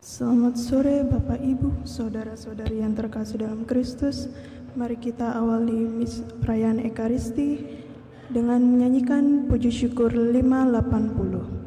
Selamat sore Bapak Ibu, Saudara-saudari yang terkasih dalam Kristus. Mari kita awali perayaan Ekaristi dengan menyanyikan puji syukur 580.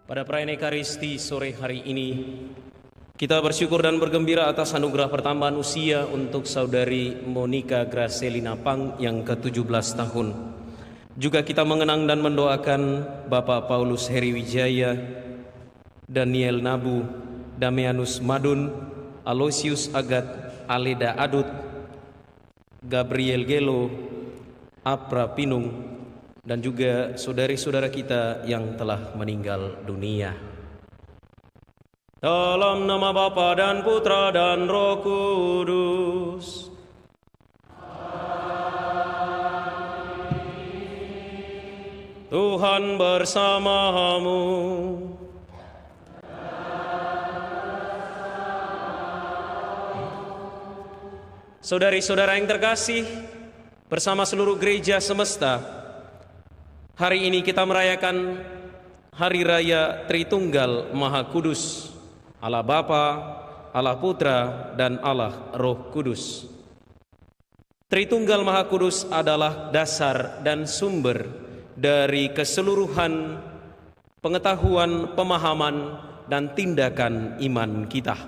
Pada perayaan Ekaristi sore hari ini, kita bersyukur dan bergembira atas anugerah pertambahan usia untuk saudari Monica Gracelina Pang yang ke-17 tahun. Juga kita mengenang dan mendoakan Bapak Paulus Heri Wijaya, Daniel Nabu, Damianus Madun, Aloysius Agat, Aleda Adut, Gabriel Gelo, Apra Pinung, dan juga saudari-saudara kita yang telah meninggal dunia. Dalam nama Bapa dan Putra dan Roh Kudus. Tuhan bersamamu. Saudari-saudara yang terkasih, bersama seluruh gereja semesta, hari ini kita merayakan Hari Raya Tritunggal Maha Kudus, Allah Bapa, Allah Putra, dan Allah Roh Kudus. Tritunggal Maha Kudus adalah dasar dan sumber dari keseluruhan pengetahuan, pemahaman, dan tindakan iman kita.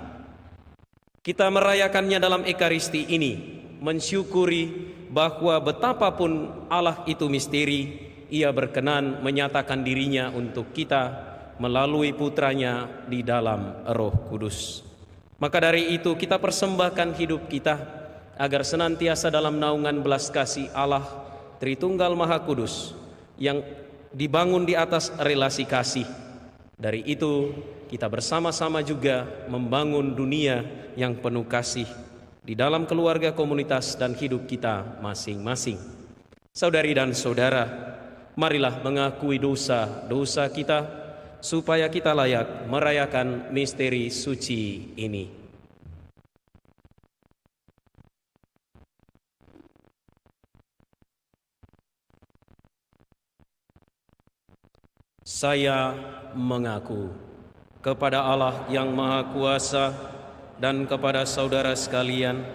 Kita merayakannya dalam Ekaristi ini, mensyukuri bahwa betapapun Allah itu misteri, Ia berkenan menyatakan dirinya untuk kita melalui putranya di dalam Roh Kudus. Maka dari itu kita persembahkan hidup kita agar senantiasa dalam naungan belas kasih Allah Tritunggal Maha Kudus yang dibangun di atas relasi kasih. Dari itu kita bersama-sama juga membangun dunia yang penuh kasih di dalam keluarga, komunitas, dan hidup kita masing-masing. Saudari dan saudara, marilah mengakui dosa-dosa kita, supaya kita layak merayakan misteri suci ini. Saya mengaku kepada Allah yang Maha Kuasa dan kepada saudara sekalian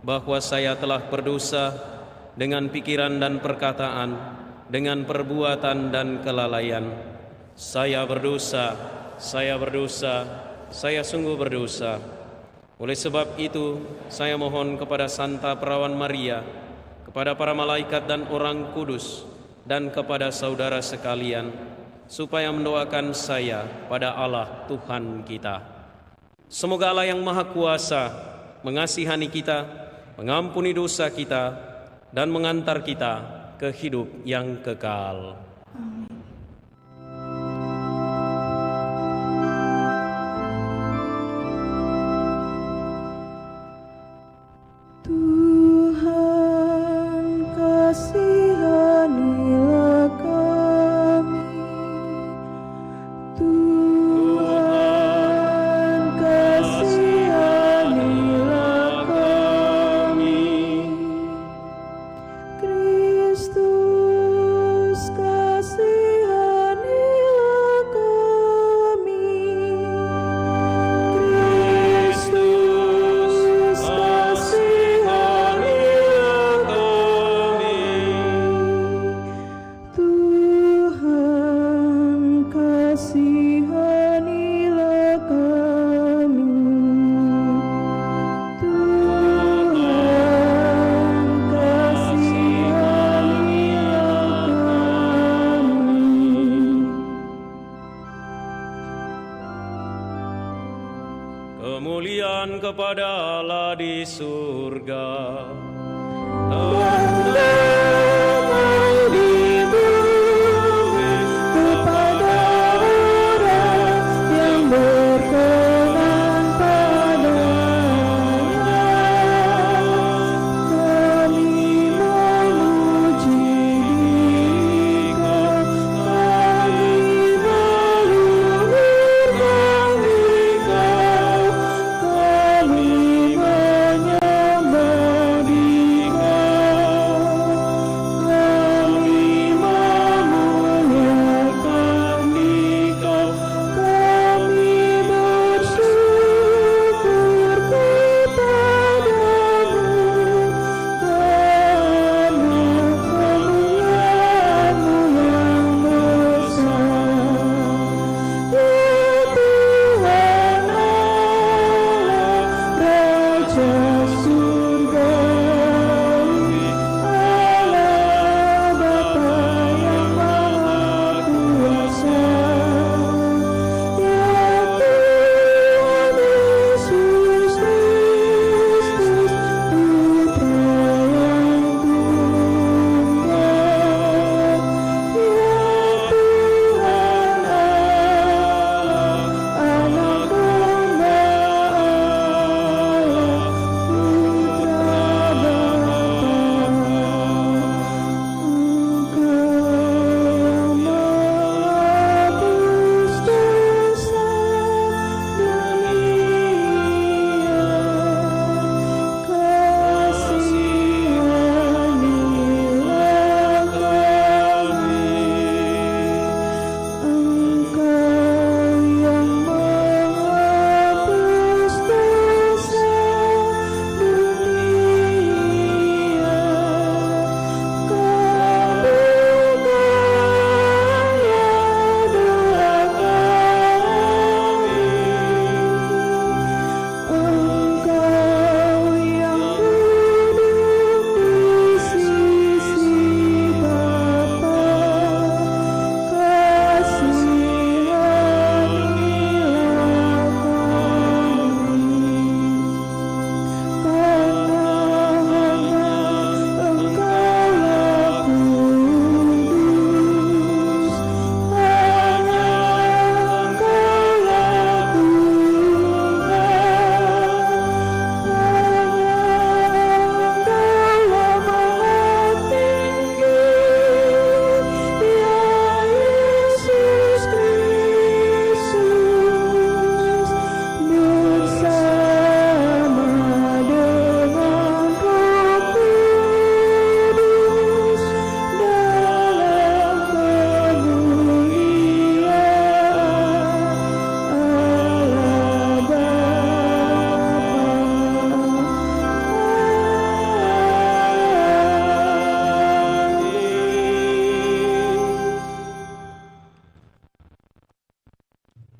bahwa saya telah berdosa dengan pikiran dan perkataan, dengan perbuatan dan kelalaian. Saya berdosa, saya sungguh berdosa. Oleh sebab itu, saya mohon kepada Santa Perawan Maria, kepada para malaikat dan orang kudus, dan kepada saudara sekalian, supaya mendoakan saya pada Allah Tuhan kita. Semoga Allah yang Maha Kuasa mengasihani kita, mengampuni dosa kita, dan mengantar kita ke hidup yang kekal. Tuhan kasihanilah kami. Tuhan kasihanilah kami. Kristus kasihanilah kami. Kristus kasihanilah kami. Tuhan kasihanilah kami. Tuhan kasihanilah kami. Kemuliaan kepada Allah di surga. Damai di bumi kepada orang yang berkenan padanya. Kami memuji Dikau, kami meluhurkan Dikau, kami menyembah Dikau.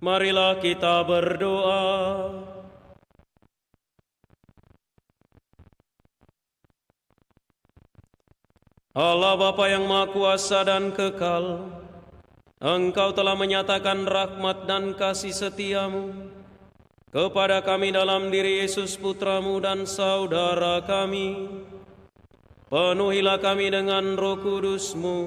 Marilah kita berdoa. Allah Bapa yang Maha Kuasa dan Kekal, Engkau telah menyatakan rahmat dan kasih setiamu kepada kami dalam diri Yesus Putramu dan saudara kami. Penuhilah kami dengan Roh Kudus-Mu,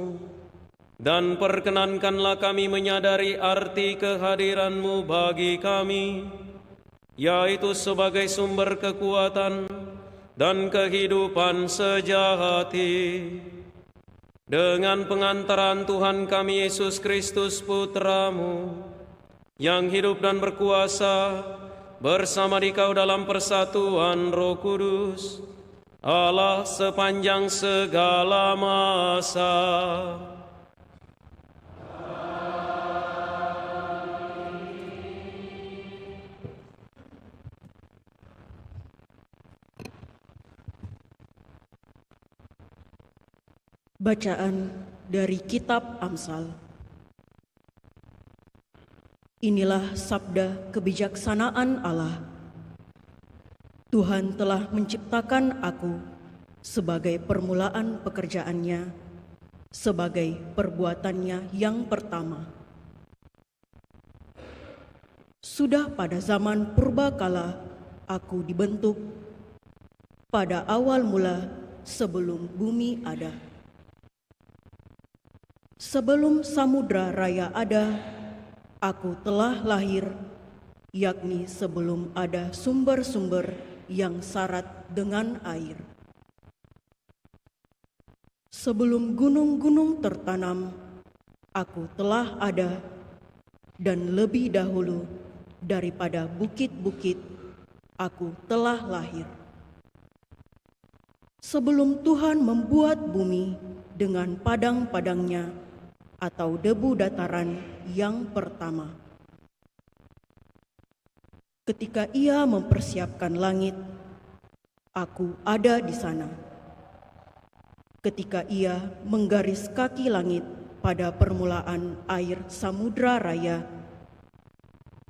dan perkenankanlah kami menyadari arti kehadiran-Mu bagi kami, yaitu sebagai sumber kekuatan dan kehidupan sejati. Dengan pengantaran Tuhan kami Yesus Kristus Putramu, yang hidup dan berkuasa bersama Dikau dalam persatuan Roh Kudus, Allah sepanjang segala masa. Bacaan dari Kitab Amsal. Inilah sabda kebijaksanaan Allah. Tuhan telah menciptakan aku sebagai permulaan pekerjaannya, sebagai perbuatannya yang pertama. Sudah pada zaman purbakala aku dibentuk, pada awal mula sebelum bumi ada. Sebelum samudra raya ada, aku telah lahir, yakni sebelum ada sumber-sumber yang syarat dengan air. Sebelum gunung-gunung tertanam, aku telah ada, dan lebih dahulu daripada bukit-bukit, aku telah lahir. Sebelum Tuhan membuat bumi dengan padang-padangnya, atau debu dataran yang pertama. Ketika Ia mempersiapkan langit, aku ada di sana. Ketika Ia menggaris kaki langit pada permulaan air samudra raya,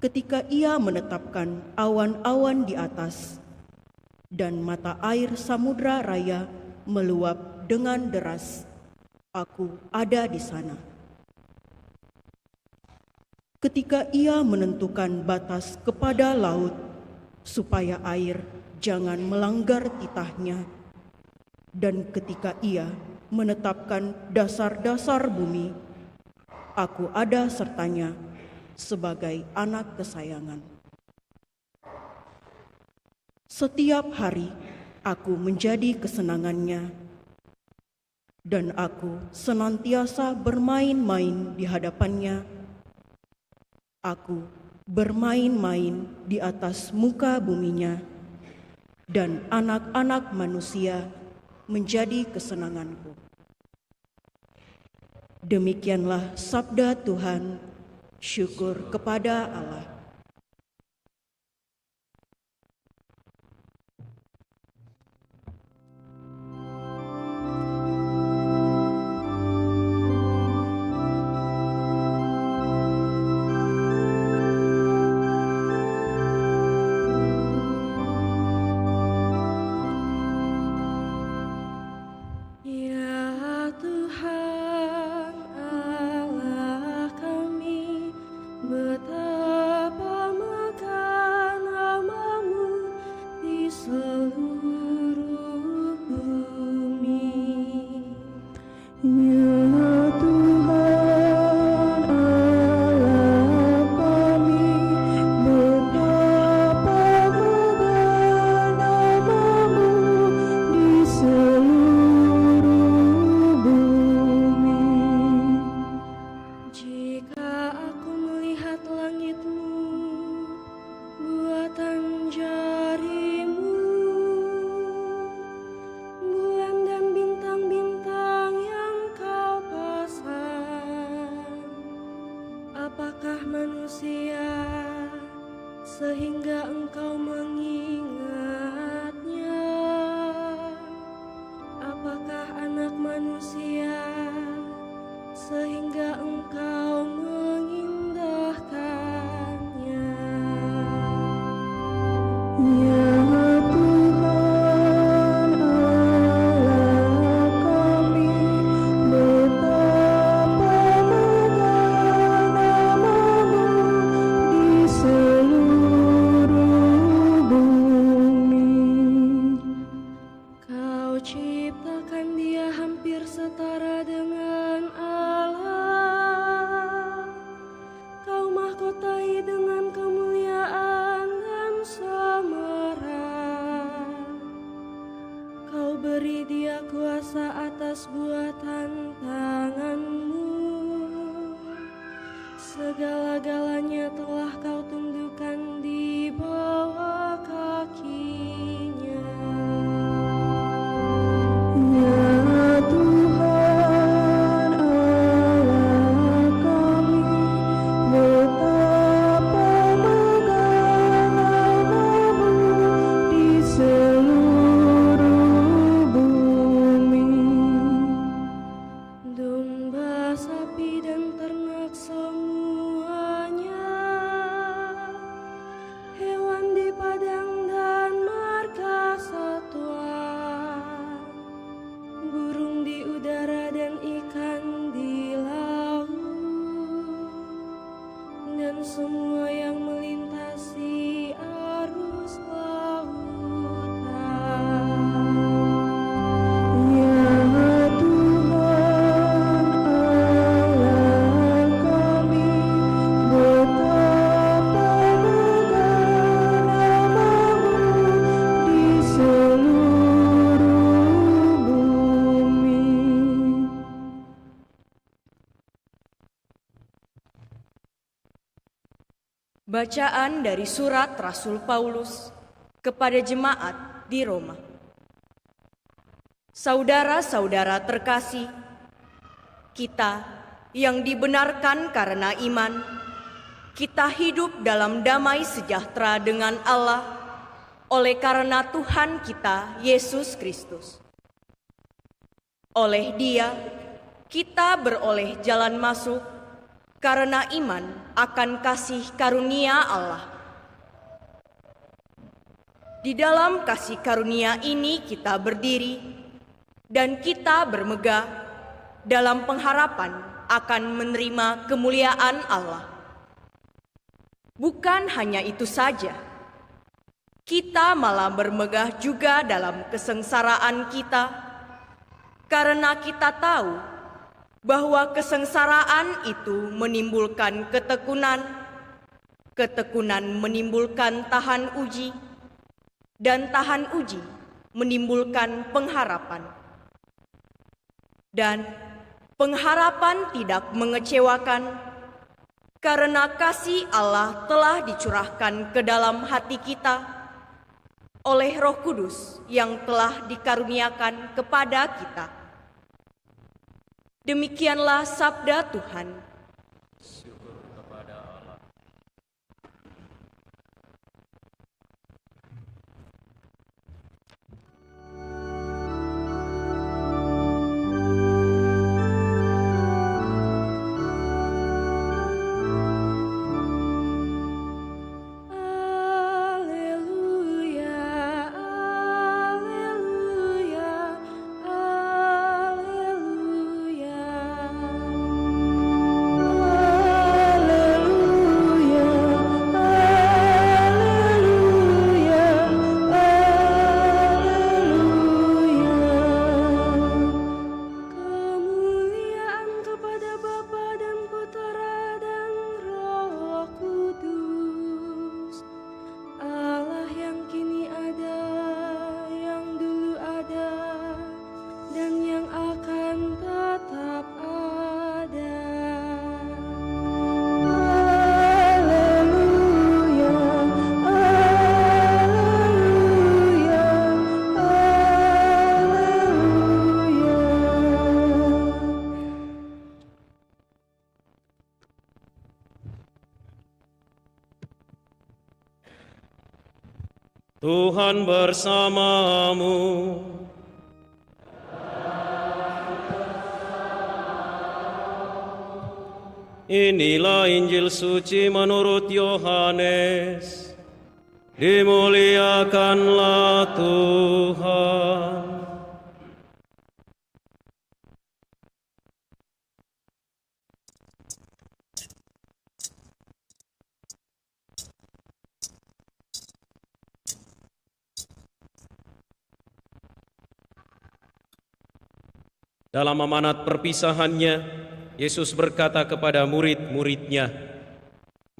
ketika Ia menetapkan awan-awan di atas, dan mata air samudra raya meluap dengan deras, aku ada di sana. Ketika Ia menentukan batas kepada laut, supaya air jangan melanggar titahnya, dan ketika Ia menetapkan dasar-dasar bumi, aku ada sertanya sebagai anak kesayangan. Setiap hari aku menjadi kesenangannya, dan aku senantiasa bermain-main di hadapannya. Aku bermain-main di atas muka buminya, dan anak-anak manusia menjadi kesenanganku. Demikianlah sabda Tuhan, syukur kepada Allah. sehingga engkau mengingatnya? Apakah anak manusia sehingga engkau mengindahkannya? Segala-galanya telah kau tundukkan di bawah kakinya. Ya Tuhan Allah kami, betapa megah nama-Mu di seluruh bumi. Domba, sapi, dan ternak semuanya, hewan di padang dan marga satwa, burung di udara dan ikan di laut, dan semua yang melintasi arus lautan. Ya Tuhan Allah kami, betapa megah nama-Mu di seluruh bumi. Bacaan dari surat Rasul Paulus kepada jemaat di Roma. Saudara-saudara terkasih, kita yang dibenarkan karena iman, kita hidup dalam damai sejahtera dengan Allah oleh karena Tuhan kita Yesus Kristus. Oleh Dia, kita beroleh jalan masuk karena iman akan kasih karunia Allah. Di dalam kasih karunia ini kita berdiri dan kita bermegah dalam pengharapan akan menerima kemuliaan Allah. Bukan hanya itu saja, kita malah bermegah juga dalam kesengsaraan kita, karena kita tahu bahwa kesengsaraan itu menimbulkan ketekunan, ketekunan menimbulkan tahan uji, dan tahan uji menimbulkan pengharapan. Dan pengharapan tidak mengecewakan, karena kasih Allah telah dicurahkan ke dalam hati kita oleh Roh Kudus yang telah dikaruniakan kepada kita. Demikianlah sabda Tuhan. Syukur kepada Allah. Alleluia, alleluia, alleluia. Haleluya, haleluya, haleluya. Kemuliaan kepada Bapa dan Putera dan Roh Kudus, Allah yang kini ada, yang dulu ada, dan yang akan tetap ada. Haleluya, haleluya, haleluya. Tuhan bersamamu. Inilah Injil suci menurut Yohanes. Dimuliakanlah Tuhan. Dalam amanat perpisahannya, Yesus berkata kepada murid-muridnya,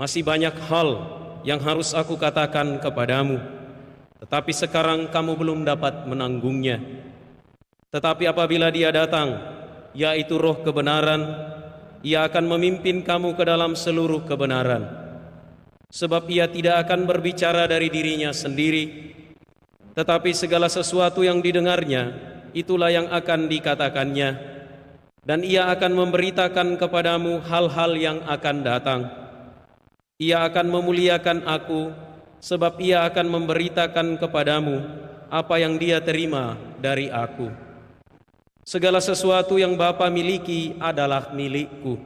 "Masih banyak hal yang harus aku katakan kepadamu, tetapi sekarang kamu belum dapat menanggungnya. Tetapi apabila Dia datang, yaitu Roh kebenaran, Ia akan memimpin kamu ke dalam seluruh kebenaran. Sebab Ia tidak akan berbicara dari dirinya sendiri, tetapi segala sesuatu yang didengarnya, itulah yang akan dikatakannya, dan Ia akan memberitakan kepadamu hal-hal yang akan datang. Ia akan memuliakan aku, sebab Ia akan memberitakan kepadamu apa yang Dia terima dari aku. Segala sesuatu yang Bapa miliki adalah milikku.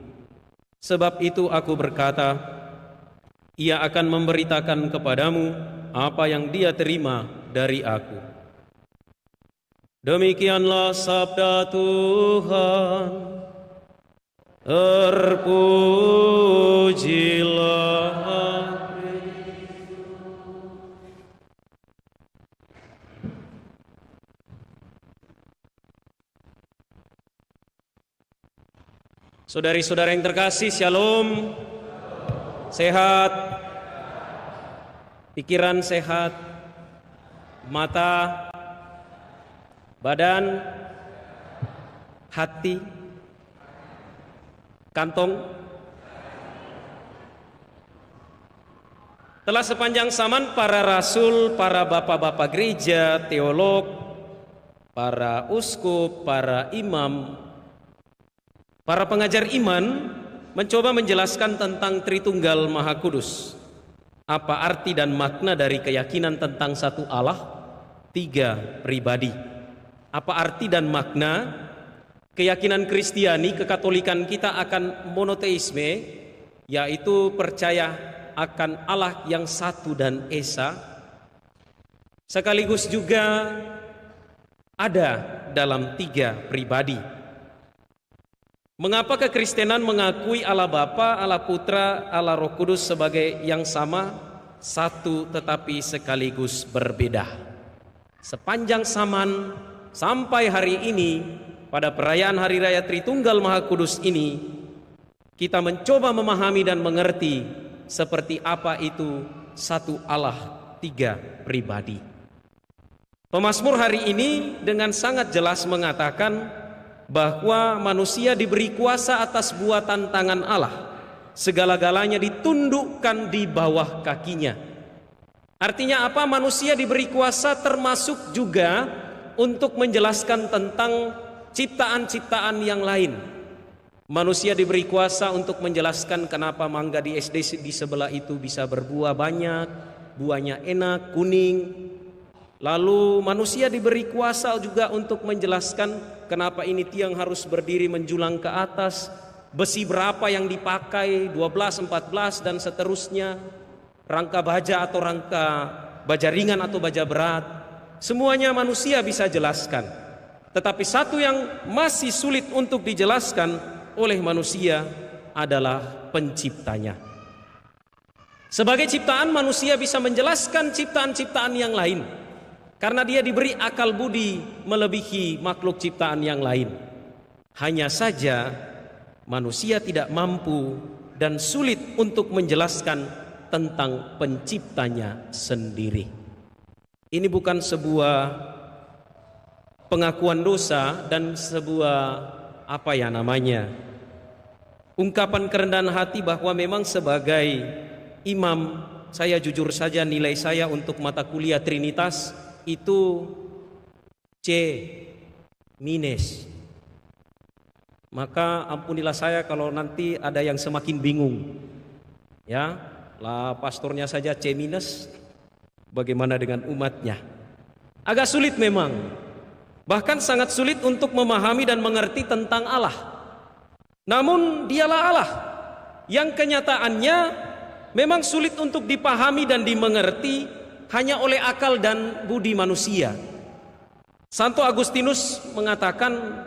Sebab itu aku berkata, Ia akan memberitakan kepadamu apa yang Dia terima dari aku." Demikianlah sabda Tuhan. Terpujilah saudari-saudara yang terkasih, shalom. Sehat, pikiran sehat, mata, badan, hati, kantong. Telah sepanjang zaman para rasul, para bapak-bapak gereja, teolog, para uskup, para imam, para pengajar iman mencoba menjelaskan tentang Tritunggal Maha Kudus. Apa arti dan makna dari keyakinan tentang satu Allah, tiga pribadi? Apa arti dan makna keyakinan Kristiani, kekatolikan kita akan monoteisme, yaitu percaya akan Allah yang satu dan esa, sekaligus juga ada dalam tiga pribadi. Mengapa kekristenan mengakui Allah Bapa, Allah Putra, Allah Roh Kudus sebagai yang sama, satu tetapi sekaligus berbeda? Sepanjang zaman sampai hari ini, pada perayaan Hari Raya Tritunggal Maha Kudus ini, kita mencoba memahami dan mengerti seperti apa itu satu Allah, tiga pribadi. Pemazmur hari ini dengan sangat jelas mengatakan bahwa manusia diberi kuasa atas buatan tangan Allah. Segala-galanya ditundukkan di bawah kakinya. Artinya apa? Manusia diberi kuasa termasuk juga untuk menjelaskan tentang ciptaan-ciptaan yang lain. Manusia diberi kuasa untuk menjelaskan kenapa mangga di SD di sebelah itu bisa berbuah banyak, buahnya enak, kuning. Lalu manusia diberi kuasa juga untuk menjelaskan kenapa ini tiang harus berdiri menjulang ke atas, besi berapa yang dipakai, 12, 14 dan seterusnya, rangka baja atau rangka baja ringan atau baja berat. Semuanya manusia bisa jelaskan. Tetapi satu yang masih sulit untuk dijelaskan oleh manusia adalah penciptanya. Sebagai ciptaan, manusia bisa menjelaskan ciptaan-ciptaan yang lain, karena dia diberi akal budi melebihi makhluk ciptaan yang lain. Hanya saja manusia tidak mampu dan sulit untuk menjelaskan tentang penciptanya sendiri. Ini bukan sebuah pengakuan dosa dan sebuah ungkapan kerendahan hati bahwa memang sebagai imam, saya jujur saja nilai saya untuk mata kuliah Trinitas itu C-. Maka ampunilah saya kalau nanti ada yang semakin bingung. Ya, lah pastornya saja C-, bagaimana dengan umatnya? Agak sulit memang. Bahkan sangat sulit untuk memahami dan mengerti tentang Allah. Namun dialah Allah yang kenyataannya memang sulit untuk dipahami dan dimengerti hanya oleh akal dan budi manusia. Santo Agustinus mengatakan,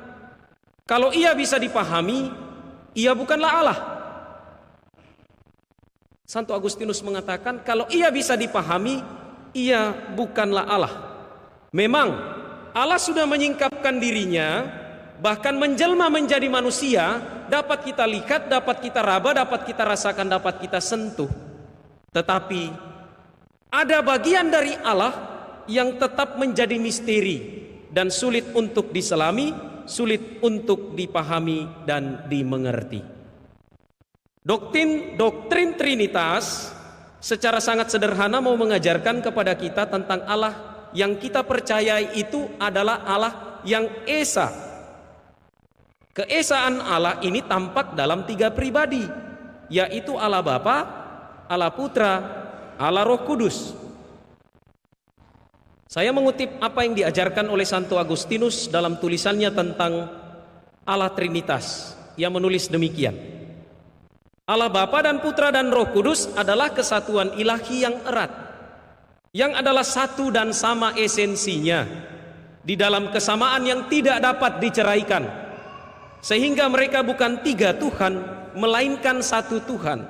kalau ia bisa dipahami, ia bukanlah Allah. Santo Agustinus mengatakan, kalau ia bisa dipahami, ia bukanlah Allah. Memang Allah sudah menyingkapkan dirinya, bahkan menjelma menjadi manusia, dapat kita lihat, dapat kita raba, dapat kita rasakan, dapat kita sentuh. Tetapi ada bagian dari Allah yang tetap menjadi misteri dan sulit untuk diselami, sulit untuk dipahami dan dimengerti. Doktrin Trinitas secara sangat sederhana mau mengajarkan kepada kita tentang Allah yang kita percayai itu adalah Allah yang esa. Keesaan Allah ini tampak dalam 3 pribadi, yaitu Allah Bapa, Allah Putra, Allah Roh Kudus. Saya mengutip apa yang diajarkan oleh Santo Agustinus dalam tulisannya tentang Allah Trinitas. Ia menulis demikian: Allah Bapa dan Putra dan Roh Kudus adalah kesatuan ilahi yang erat, yang adalah satu dan sama esensinya, di dalam kesamaan yang tidak dapat diceraikan, sehingga mereka bukan 3 Tuhan, melainkan 1 Tuhan.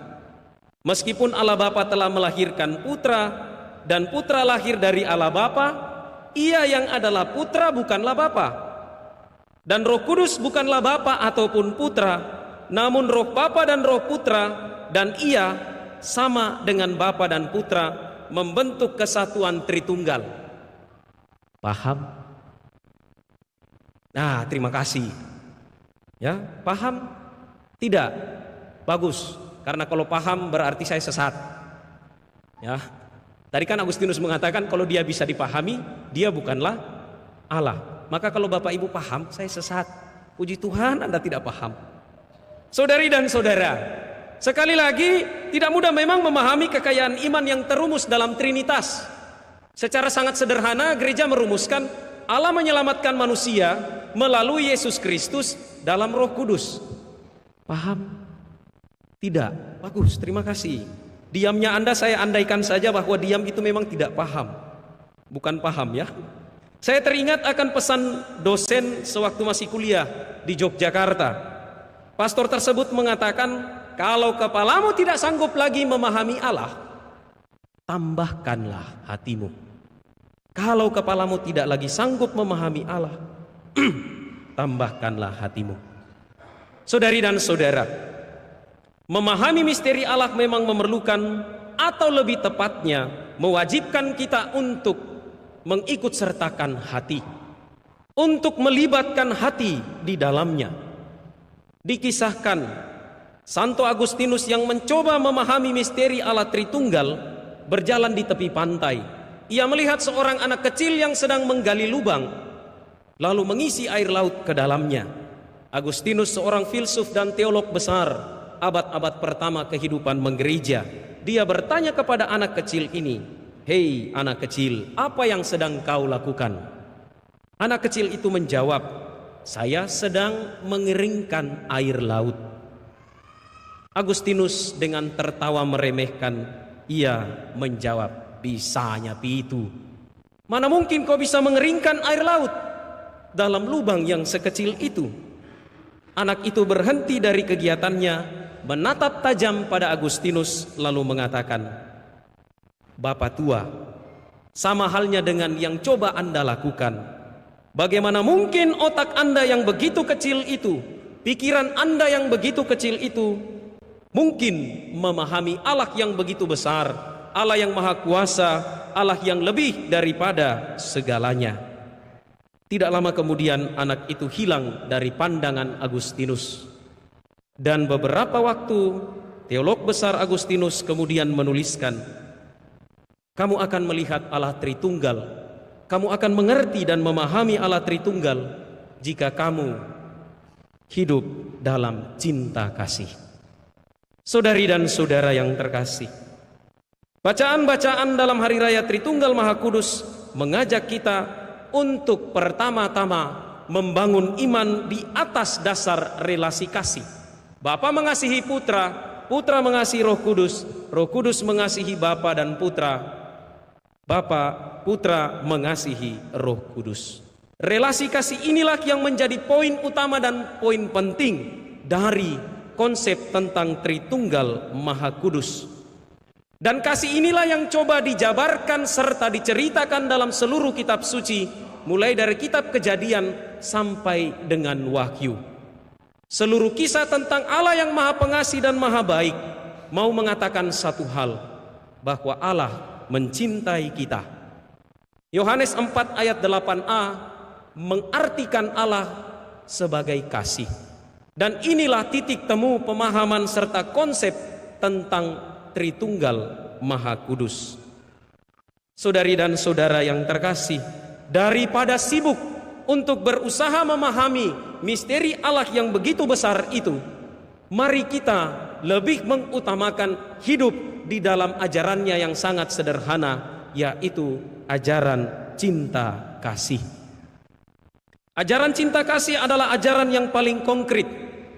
Meskipun Allah Bapa telah melahirkan Putra, dan Putra lahir dari Allah Bapa, ia yang adalah Putra bukanlah Bapa, dan Roh Kudus bukanlah Bapa ataupun Putra, namun Roh Bapa dan Roh Putra, dan ia sama dengan Bapa dan Putra, membentuk kesatuan Tritunggal. Paham? Nah, terima kasih. Ya, paham? Tidak? Bagus. Karena kalau paham berarti saya sesat. Ya. Tadi kan Agustinus mengatakan kalau dia bisa dipahami, dia bukanlah Allah. Maka kalau Bapak Ibu paham, saya sesat. Puji Tuhan Anda tidak paham. Saudari dan saudara, sekali lagi, tidak mudah memang memahami kekayaan iman yang terumus dalam Trinitas. Secara sangat sederhana, gereja merumuskan Allah menyelamatkan manusia melalui Yesus Kristus dalam Roh Kudus. Paham? Tidak? Bagus, terima kasih. Diamnya Anda saya andaikan saja bahwa diam itu memang tidak paham. Bukan paham ya. Saya teringat akan pesan dosen sewaktu masih kuliah di Yogyakarta. Pastor tersebut mengatakan, kalau kepalamu tidak sanggup lagi memahami Allah, tambahkanlah hatimu. Kalau kepalamu tidak lagi sanggup memahami Allah, tambahkanlah hatimu. Saudari dan saudara, memahami misteri Allah memang memerlukan, atau lebih tepatnya mewajibkan kita untuk mengikut sertakan hati, untuk melibatkan hati di dalamnya. Dikisahkan Santo Agustinus yang mencoba memahami misteri Allah Tritunggal berjalan di tepi pantai. Ia melihat seorang anak kecil yang sedang menggali lubang, lalu mengisi air laut ke dalamnya. Agustinus seorang filsuf dan teolog besar abad-abad pertama kehidupan menggereja. Dia bertanya kepada anak kecil ini, "Hei anak kecil, apa yang sedang kau lakukan?" Anak kecil itu menjawab, "Saya sedang mengeringkan air laut." Agustinus dengan tertawa meremehkan, ia menjawab, "Bisanya pitu. Mana mungkin kau bisa mengeringkan air laut dalam lubang yang sekecil itu?" Anak itu berhenti dari kegiatannya, menatap tajam pada Agustinus, lalu mengatakan, "Bapak tua, sama halnya dengan yang coba Anda lakukan. Bagaimana mungkin otak Anda yang begitu kecil itu, pikiran Anda yang begitu kecil itu, mungkin memahami Allah yang begitu besar, Allah yang maha kuasa, Allah yang lebih daripada segalanya?" Tidak lama kemudian anak itu hilang dari pandangan Agustinus. Dan beberapa waktu teolog besar Agustinus kemudian menuliskan, "Kamu akan melihat Allah Tritunggal, kamu akan mengerti dan memahami Allah Tritunggal jika kamu hidup dalam cinta kasih." Saudari dan saudara yang terkasih, bacaan-bacaan dalam Hari Raya Tritunggal Maha Kudus mengajak kita untuk pertama-tama membangun iman di atas dasar relasi kasih. Bapa mengasihi Putra, Putra mengasihi Roh Kudus, Roh Kudus mengasihi Bapa dan Putra. Bapa, Putra mengasihi Roh Kudus. Relasi kasih inilah yang menjadi poin utama dan poin penting dari konsep tentang Tritunggal Maha Kudus. Dan kasih inilah yang coba dijabarkan serta diceritakan dalam seluruh kitab suci, mulai dari kitab Kejadian sampai dengan Wahyu. Seluruh kisah tentang Allah yang Maha Pengasih dan Maha Baik mau mengatakan satu hal, bahwa Allah mencintai kita. Yohanes 4 ayat 8a mengartikan Allah sebagai kasih. Dan inilah titik temu pemahaman serta konsep tentang Tritunggal Maha Kudus. Saudari dan saudara yang terkasih, daripada sibuk untuk berusaha memahami misteri Allah yang begitu besar itu, mari kita lebih mengutamakan hidup di dalam ajarannya yang sangat sederhana, yaitu ajaran cinta kasih. Ajaran cinta kasih adalah ajaran yang paling konkret,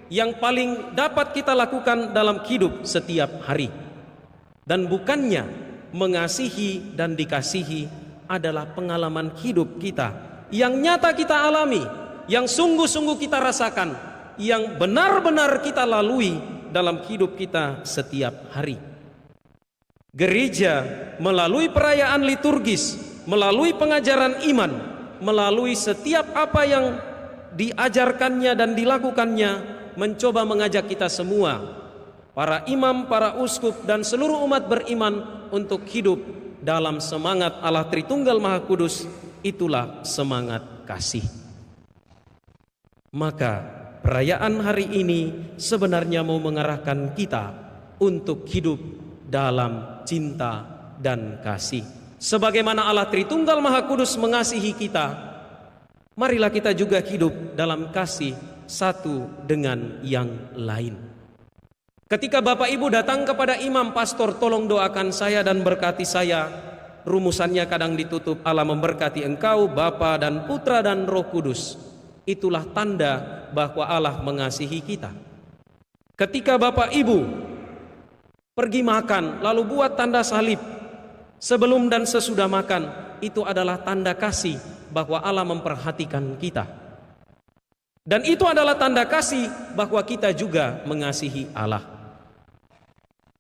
yang paling dapat kita lakukan dalam hidup setiap hari. Dan bukannya mengasihi dan dikasihi adalah pengalaman hidup kita yang nyata kita alami, yang sungguh-sungguh kita rasakan, yang benar-benar kita lalui dalam hidup kita setiap hari. Gereja melalui perayaan liturgis, melalui pengajaran iman, melalui setiap apa yang diajarkannya dan dilakukannya, mencoba mengajak kita semua, para imam, para uskup, dan seluruh umat beriman untuk hidup dalam semangat Allah Tritunggal Maha Kudus. Itulah semangat kasih. Maka perayaan hari ini sebenarnya mau mengarahkan kita untuk hidup dalam cinta dan kasih. Sebagaimana Allah Tritunggal Maha Kudus mengasihi kita, marilah kita juga hidup dalam kasih satu dengan yang lain. Ketika Bapak Ibu datang kepada imam, pastor, tolong doakan saya dan berkati saya, rumusannya kadang ditutup, Allah memberkati engkau, Bapa dan Putra dan Roh Kudus. Itulah tanda bahwa Allah mengasihi kita. Ketika Bapak Ibu pergi makan lalu buat tanda salib sebelum dan sesudah makan, itu adalah tanda kasih bahwa Allah memperhatikan kita. Dan itu adalah tanda kasih bahwa kita juga mengasihi Allah.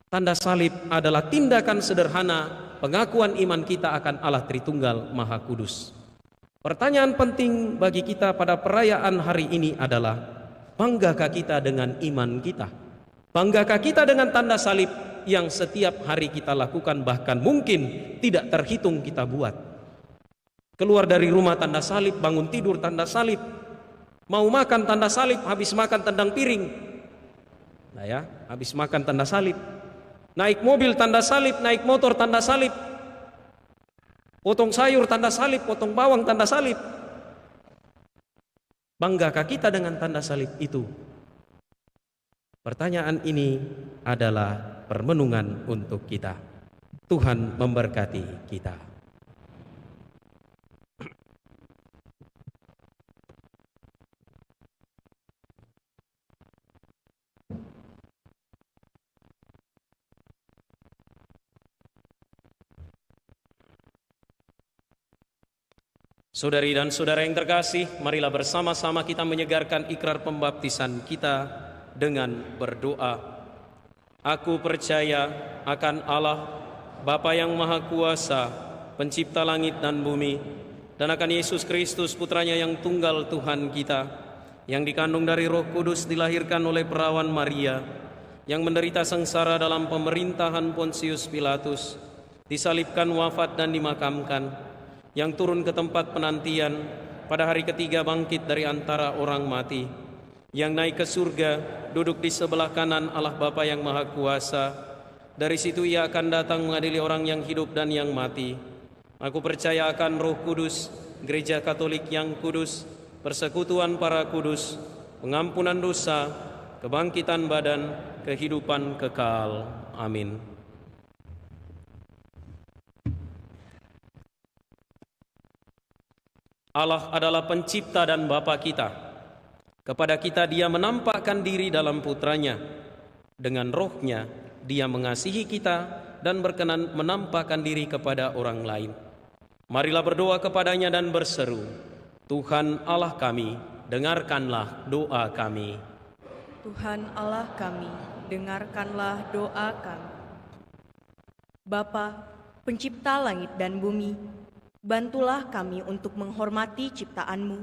Tanda salib adalah tindakan sederhana pengakuan iman kita akan Allah Tritunggal Maha Kudus. Pertanyaan penting bagi kita pada perayaan hari ini adalah, banggakah kita dengan iman kita? Banggakah kita dengan tanda salib yang setiap hari kita lakukan, bahkan mungkin tidak terhitung kita buat? Keluar dari rumah tanda salib, bangun tidur tanda salib, mau makan tanda salib, habis makan tendang piring. Nah ya, habis makan tanda salib. Naik mobil tanda salib, naik motor tanda salib, potong sayur tanda salib, potong bawang tanda salib. Banggakah kita dengan tanda salib itu? Pertanyaan ini adalah permenungan untuk kita. Tuhan memberkati kita. Saudari dan saudara yang terkasih, marilah bersama-sama kita menyegarkan ikrar pembaptisan kita dengan berdoa. Aku percaya akan Allah, Bapa yang Maha Kuasa, Pencipta langit dan bumi, dan akan Yesus Kristus, Putranya yang tunggal Tuhan kita, yang dikandung dari Roh Kudus, dilahirkan oleh perawan Maria, yang menderita sengsara dalam pemerintahan Pontius Pilatus, disalibkan, wafat dan dimakamkan, yang turun ke tempat penantian, pada hari ketiga bangkit dari antara orang mati, yang naik ke surga, duduk di sebelah kanan Allah Bapa yang Maha Kuasa. Dari situ Ia akan datang mengadili orang yang hidup dan yang mati. Aku percaya akan Roh Kudus, Gereja Katolik yang kudus, persekutuan para kudus, pengampunan dosa, kebangkitan badan, kehidupan kekal. Amin. Allah adalah pencipta dan Bapa kita. Kepada kita Dia menampakkan diri dalam Putranya. Dengan Roh-Nya Dia mengasihi kita dan berkenan menampakkan diri kepada orang lain. Marilah berdoa kepadanya dan berseru, Tuhan Allah kami, dengarkanlah doa kami. Tuhan Allah kami, dengarkanlah doa kami. Bapa, pencipta langit dan bumi, bantulah kami untuk menghormati ciptaan-Mu,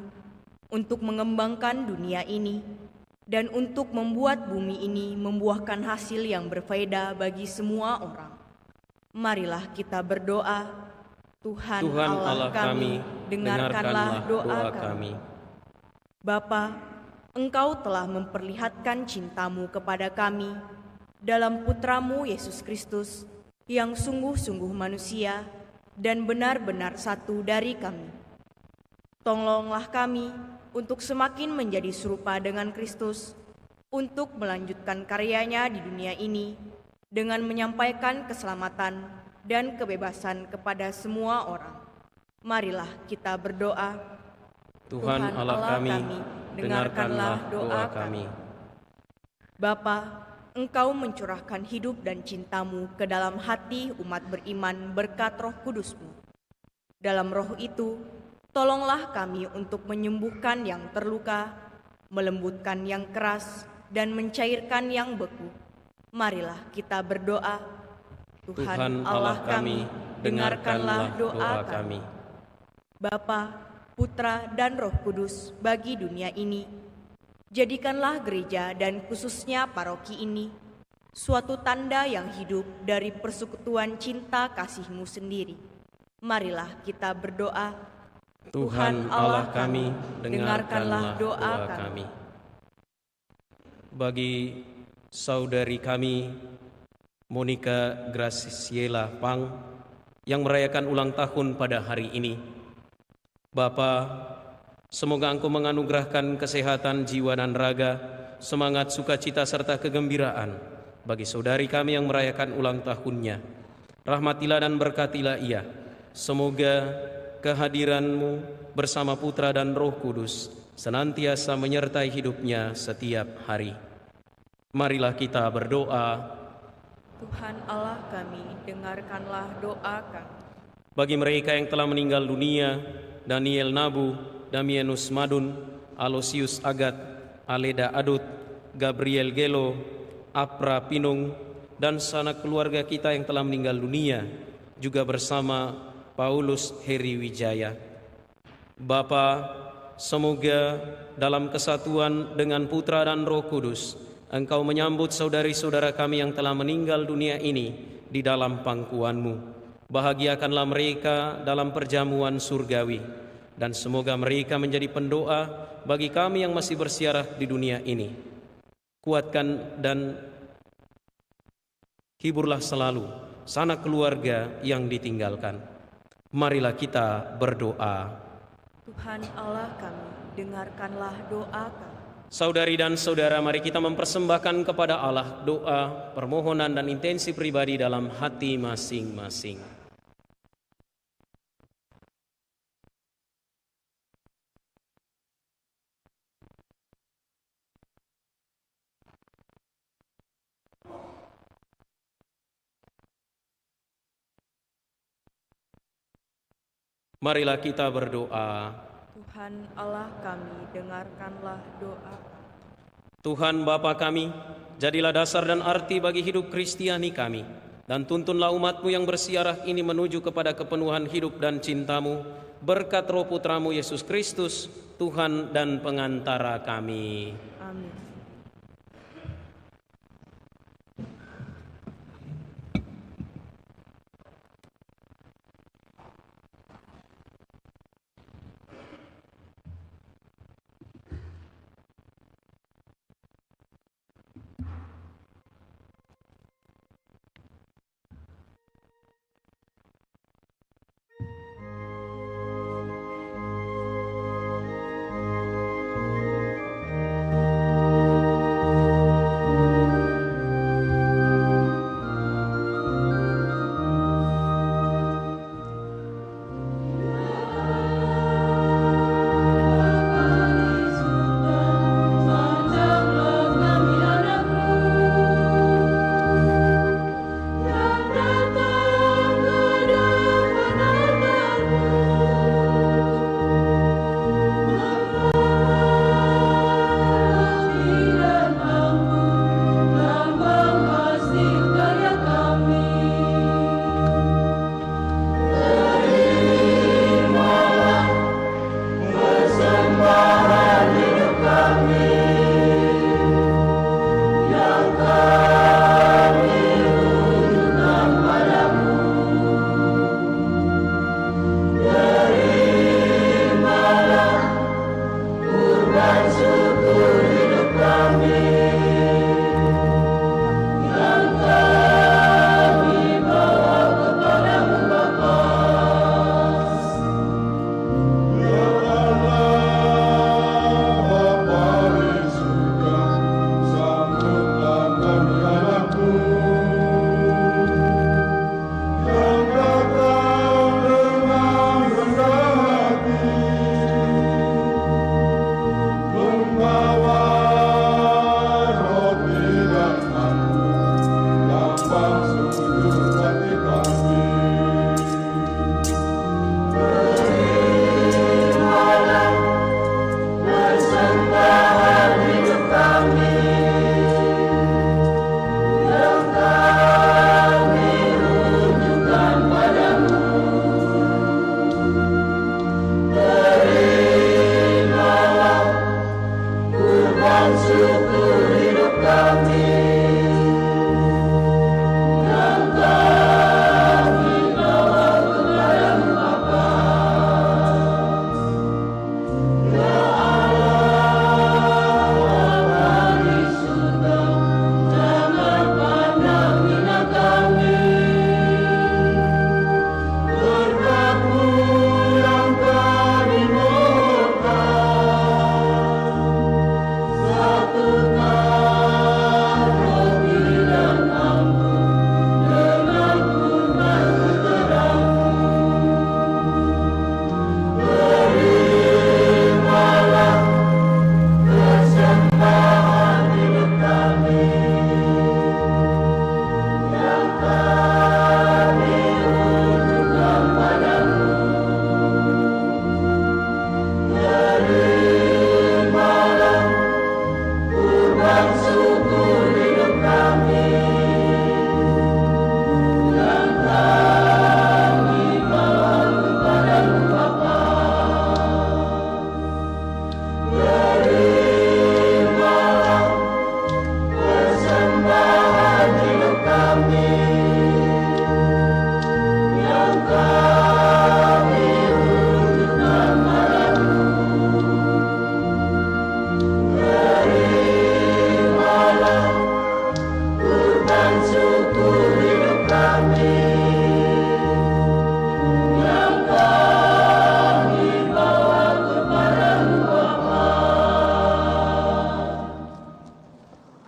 untuk mengembangkan dunia ini, dan untuk membuat bumi ini membuahkan hasil yang berfaedah bagi semua orang. Marilah kita berdoa, Tuhan Allah kami, dengarkanlah doa kami. Bapa, Engkau telah memperlihatkan cinta-Mu kepada kami dalam Putra-Mu Yesus Kristus yang sungguh-sungguh manusia dan benar-benar satu dari kami. Tolonglah kami untuk semakin menjadi serupa dengan Kristus, untuk melanjutkan karyanya di dunia ini dengan menyampaikan keselamatan dan kebebasan kepada semua orang. Marilah kita berdoa, Tuhan Allah kami, dengarkanlah doa kami. Bapa, Engkau mencurahkan hidup dan cinta-Mu ke dalam hati umat beriman berkat Roh Kudus-Mu. Dalam Roh itu, tolonglah kami untuk menyembuhkan yang terluka, melembutkan yang keras, dan mencairkan yang beku. Marilah kita berdoa, Tuhan Allah kami, dengarkanlah doa kami. Bapa, Putra, dan Roh Kudus bagi dunia ini, jadikanlah gereja dan khususnya paroki ini suatu tanda yang hidup dari persekutuan cinta kasih-Mu sendiri. Marilah kita berdoa, Tuhan Allah kami, dengarkanlah doa kami. Bagi saudari kami, Monica Graciela Pang, yang merayakan ulang tahun pada hari ini, Bapa, semoga Engkau menganugerahkan kesehatan jiwa dan raga, semangat, sukacita, serta kegembiraan bagi saudari kami yang merayakan ulang tahunnya. Rahmatilah dan berkatilah ia. Semoga kehadiran-Mu bersama Putra dan Roh Kudus senantiasa menyertai hidupnya setiap hari. Marilah kita berdoa. Tuhan Allah kami, dengarkanlah doa kami. Bagi mereka yang telah meninggal dunia, Daniel Nabu, Damianus Madun, Alosius Agat, Aleda Adut, Gabriel Gelo, Apra Pinung, dan sanak keluarga kita yang telah meninggal dunia, juga bersama Paulus Heri Wijaya. Bapa, semoga dalam kesatuan dengan Putra dan Roh Kudus, Engkau menyambut saudari-saudara kami yang telah meninggal dunia ini di dalam pangkuan-Mu. Bahagiakanlah mereka dalam perjamuan surgawi, dan semoga mereka menjadi pendoa bagi kami yang masih bersiarah di dunia ini. Kuatkan dan hiburlah selalu sanak keluarga yang ditinggalkan. Marilah kita berdoa. Tuhan Allah kami, dengarkanlah doa kami. Saudari dan saudara, mari kita mempersembahkan kepada Allah doa, permohonan, dan intensi pribadi dalam hati masing-masing. Marilah kita berdoa. Tuhan Allah kami, dengarkanlah doa kami. Tuhan Bapa kami, jadilah dasar dan arti bagi hidup Kristiani kami, dan tuntunlah umat-Mu yang bersiarah ini menuju kepada kepenuhan hidup dan cinta-Mu, berkat Roh Putra-Mu Yesus Kristus, Tuhan dan pengantara kami. Amin.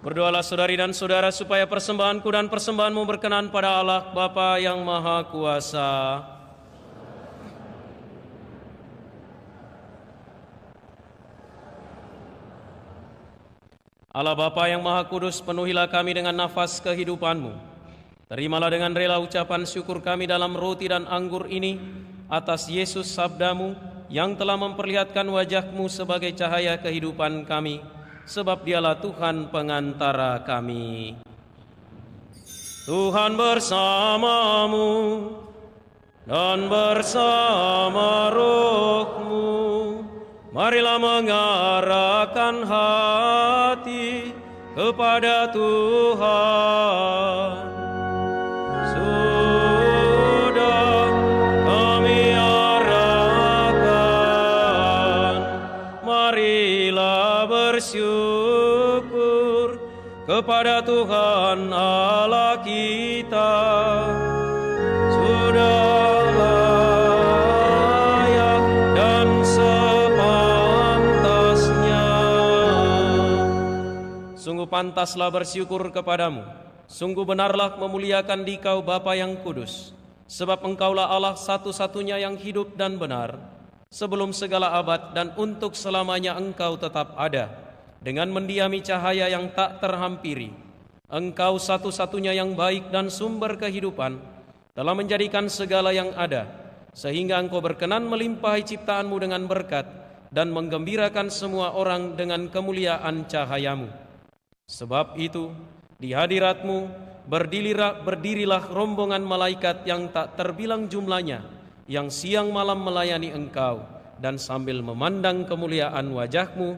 Berdoalah saudari dan saudara supaya persembahanku dan persembahanmu berkenan pada Allah Bapa yang Maha Kuasa. Allah Bapa yang Maha Kudus, penuhilah kami dengan nafas kehidupan-Mu. Terimalah dengan rela ucapan syukur kami dalam roti dan anggur ini atas Yesus sabda-Mu yang telah memperlihatkan wajah-Mu sebagai cahaya kehidupan kami, sebab Dialah Tuhan pengantara kami. Tuhan bersamamu dan bersama roh-Mu. Marilah mengarahkan hati kepada Tuhan. Sudah kami arahkan, marilah bersyukur kepada Tuhan Allah kita. Sudah layak dan sepantasnya. Sungguh pantaslah bersyukur kepadamu. Sungguh benarlah memuliakan Dikau Bapa yang kudus, sebab Engkaulah Allah satu-satunya yang hidup dan benar. Sebelum segala abad dan untuk selamanya Engkau tetap ada, dengan mendiami cahaya yang tak terhampiri. Engkau satu-satunya yang baik dan sumber kehidupan, telah menjadikan segala yang ada, sehingga Engkau berkenan melimpahi ciptaan-Mu dengan berkat dan menggembirakan semua orang dengan kemuliaan cahaya-Mu. Sebab itu, di hadirat-Mu berdirilah rombongan malaikat yang tak terbilang jumlahnya, yang siang malam melayani Engkau, dan sambil memandang kemuliaan wajah-Mu,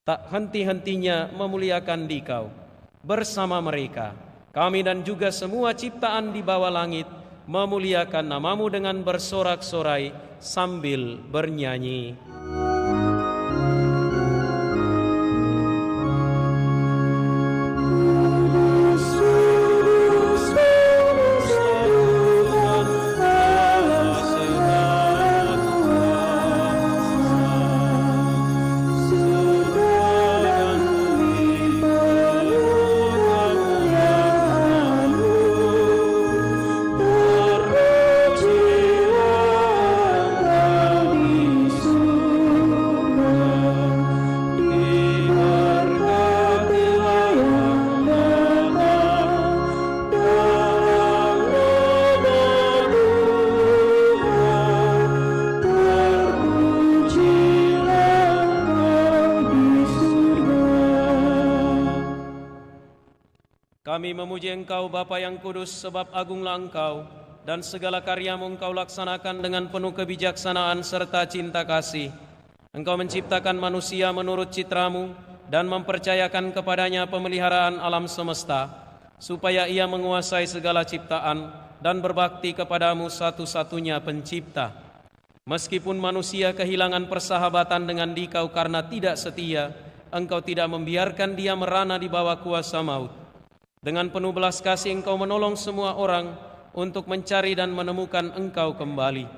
tak henti-hentinya memuliakan Dikau. Bersama mereka, kami dan juga semua ciptaan di bawah langit memuliakan nama-Mu dengan bersorak-sorai sambil bernyanyi. Terpujilah Engkau di surga. Kami memuji Engkau Bapa yang kudus, sebab agunglah Engkau, dan segala karyamu Engkau laksanakan dengan penuh kebijaksanaan serta cinta kasih. Engkau menciptakan manusia menurut citramu dan mempercayakan kepadanya pemeliharaan alam semesta, supaya ia menguasai segala ciptaan dan berbakti kepadamu satu-satunya pencipta. Meskipun manusia kehilangan persahabatan dengan Dikau karena tidak setia, Engkau tidak membiarkan dia merana di bawah kuasa maut. Dengan penuh belas kasih Engkau menolong semua orang untuk mencari dan menemukan Engkau kembali.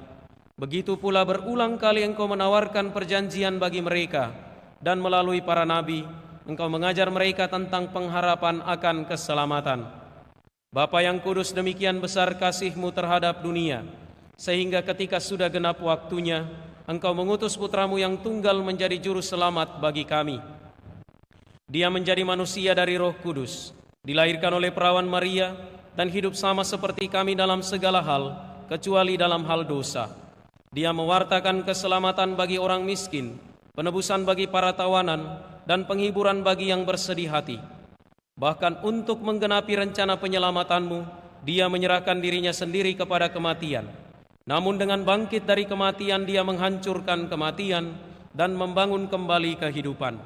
Begitu pula berulang kali Engkau menawarkan perjanjian bagi mereka, dan melalui para nabi Engkau mengajar mereka tentang pengharapan akan keselamatan. Bapa yang kudus, demikian besar kasih-Mu terhadap dunia, sehingga ketika sudah genap waktunya, Engkau mengutus putra-Mu yang tunggal menjadi juru selamat bagi kami. Dia menjadi manusia dari Roh Kudus, dilahirkan oleh perawan Maria, dan hidup sama seperti kami dalam segala hal, kecuali dalam hal dosa. Dia mewartakan keselamatan bagi orang miskin, penebusan bagi para tawanan, dan penghiburan bagi yang bersedih hati. Bahkan untuk menggenapi rencana penyelamatan-Mu, Dia menyerahkan dirinya sendiri kepada kematian. Namun dengan bangkit dari kematian, Dia menghancurkan kematian dan membangun kembali kehidupan,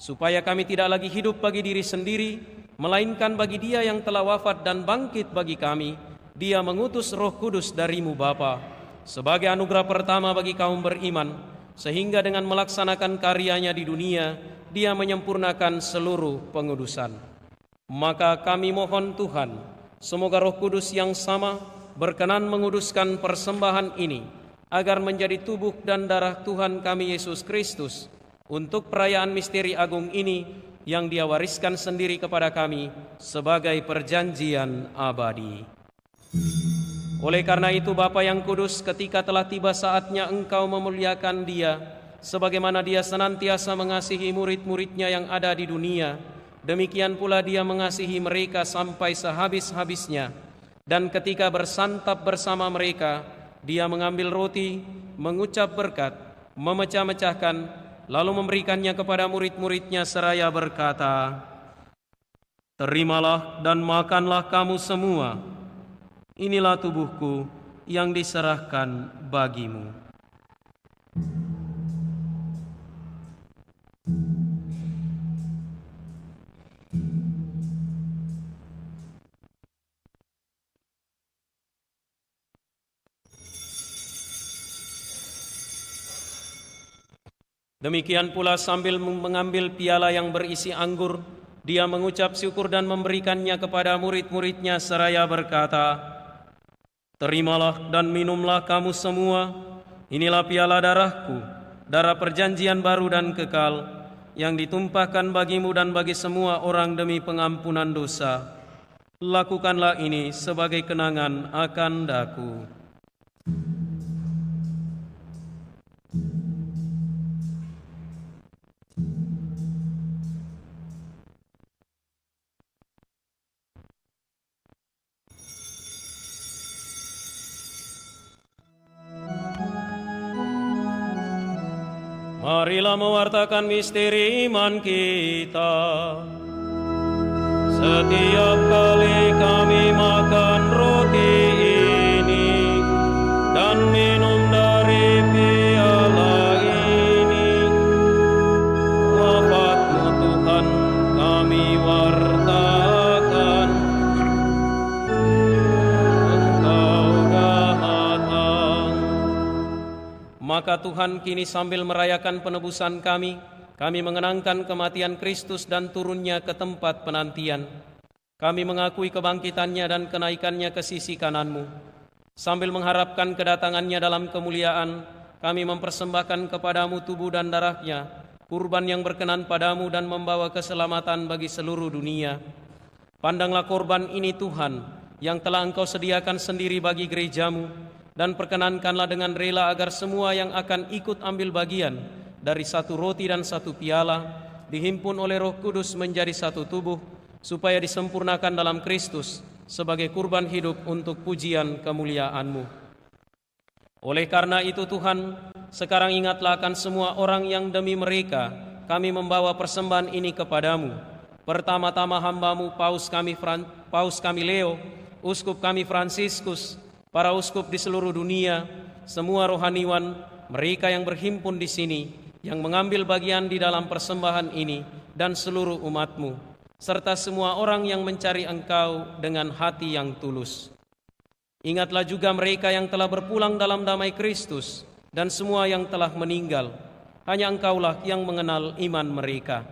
supaya kami tidak lagi hidup bagi diri sendiri, melainkan bagi Dia yang telah wafat dan bangkit bagi kami. Dia mengutus Roh Kudus dari-Mu Bapa sebagai anugerah pertama bagi kaum beriman, sehingga dengan melaksanakan karyanya di dunia, Dia menyempurnakan seluruh pengudusan. Maka kami mohon Tuhan, semoga Roh Kudus yang sama berkenan menguduskan persembahan ini, agar menjadi tubuh dan darah Tuhan kami Yesus Kristus, untuk perayaan misteri agung ini yang Dia wariskan sendiri kepada kami sebagai perjanjian abadi. Oleh karena itu Bapa yang kudus, ketika telah tiba saatnya Engkau memuliakan Dia, sebagaimana Dia senantiasa mengasihi murid-murid-Nya yang ada di dunia, demikian pula Dia mengasihi mereka sampai sehabis-habisnya. Dan ketika bersantap bersama mereka, Dia mengambil roti, mengucap berkat, memecah-mecahkan, lalu memberikannya kepada murid-murid-Nya seraya berkata, "Terimalah dan makanlah kamu semua. Inilah tubuhku yang diserahkan bagimu." Demikian pula sambil mengambil piala yang berisi anggur, Dia mengucap syukur dan memberikannya kepada murid-murid-Nya seraya berkata, "Terimalah dan minumlah kamu semua. Inilah piala darah-Ku, darah perjanjian baru dan kekal, yang ditumpahkan bagimu dan bagi semua orang demi pengampunan dosa. Lakukanlah ini sebagai kenangan akan Daku." Marilah mewartakan misteri iman kita. Setiap kali kami makan roti ini dan minum dari piala ini, wafat-Mu Tuhan kami wartakan. Engkau datang. Maka Tuhan kini sambil merayakan penebusan kami mengenangkan kematian Kristus dan turunnya ke tempat penantian. Kami mengakui kebangkitannya dan kenaikannya ke sisi kanan-Mu. Sambil mengharapkan kedatangannya dalam kemuliaan, kami mempersembahkan kepadamu tubuh dan darah-Nya, kurban yang berkenan padamu dan membawa keselamatan bagi seluruh dunia. Pandanglah korban ini Tuhan, yang telah Engkau sediakan sendiri bagi gereja-Mu, dan perkenankanlah dengan rela agar semua yang akan ikut ambil bagian dari satu roti dan satu piala dihimpun oleh Roh Kudus menjadi satu tubuh, supaya disempurnakan dalam Kristus sebagai kurban hidup untuk pujian kemuliaan-Mu. Oleh karena itu Tuhan, sekarang ingatlah akan semua orang yang demi mereka kami membawa persembahan ini kepadamu, Pertama-tama hamba-Mu Paus kami Leo, uskup kami Fransiskus, para uskup di seluruh dunia, semua rohaniwan, mereka yang berhimpun di sini, yang mengambil bagian di dalam persembahan ini, dan seluruh umat-Mu, serta semua orang yang mencari Engkau dengan hati yang tulus. Ingatlah juga mereka yang telah berpulang dalam damai Kristus, dan semua yang telah meninggal. Hanya Engkaulah yang mengenal iman mereka.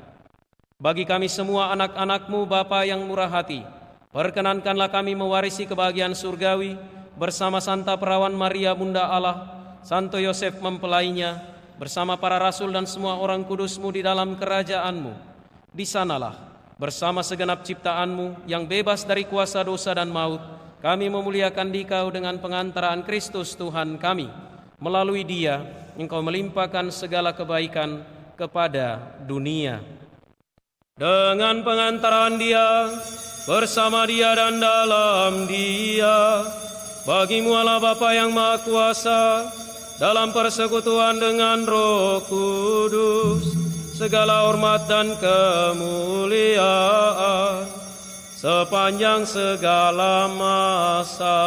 Bagi kami semua anak-anak-Mu, Bapa yang murah hati, perkenankanlah kami mewarisi kebahagiaan surgawi bersama Santa Perawan Maria Bunda Allah, Santo Yosef mempelainya, bersama para rasul dan semua orang kudus-Mu di dalam kerajaan-Mu. Di sanalah, bersama segenap ciptaan-Mu yang bebas dari kuasa dosa dan maut, kami memuliakan Dikau dengan pengantaraan Kristus Tuhan kami. Melalui Dia, Engkau melimpahkan segala kebaikan kepada dunia. Dengan pengantaran Dia, bersama Dia dan dalam Dia, bagi-Mu Allah Bapa yang Maha Kuasa, dalam persekutuan dengan Roh Kudus, segala hormat dan kemuliaan sepanjang segala masa.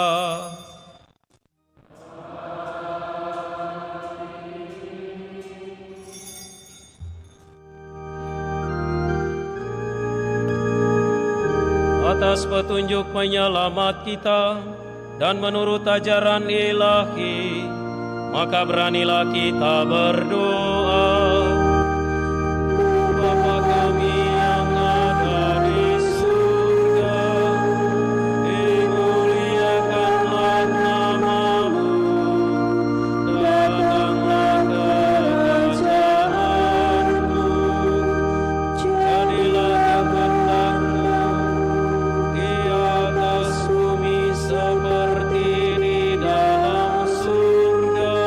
Atas petunjuk penyelamat kita dan menurut ajaran ilahi, maka beranilah kita berdoa. Bapa kami yang ada di surga, dimuliakanlah nama-Mu, datanglah kerajaan-Mu, jadilah kehendak-Mu di atas bumi seperti di dalam surga.